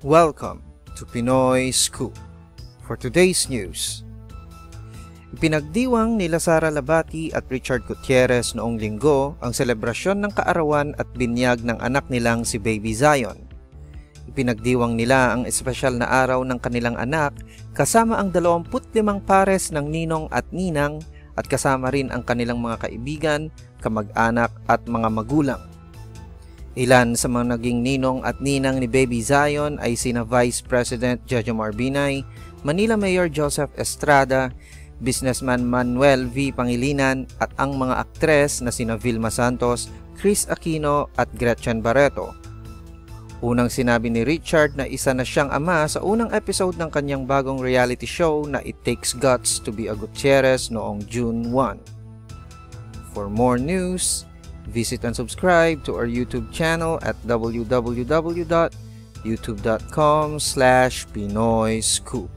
Welcome to Pinoy Scoop. For today's news, ipinagdiwang nila Sara Labati at Richard Gutierrez noong linggo ang selebrasyon ng kaarawan at binyag ng anak nilang si Baby Zion. Ipinagdiwang nila ang espesyal na araw ng kanilang anak kasama ang 25 pares ng ninong at ninang at kasama rin ang kanilang mga kaibigan, kamag-anak at mga magulang. Ilan sa mga naging ninong at ninang ni Baby Zion ay sina Vice President Jojo Marbinay, Manila Mayor Joseph Estrada, businessman Manuel V. Pangilinan at ang mga aktres na sina Vilma Santos, Chris Aquino at Gretchen Barreto. Unang sinabi ni Richard na isa na siyang ama sa unang episode ng kanyang bagong reality show na It Takes Guts to be a Gutierrez noong June 1. For more news, visit and subscribe to our YouTube channel at www.youtube.com/PinoyScoop.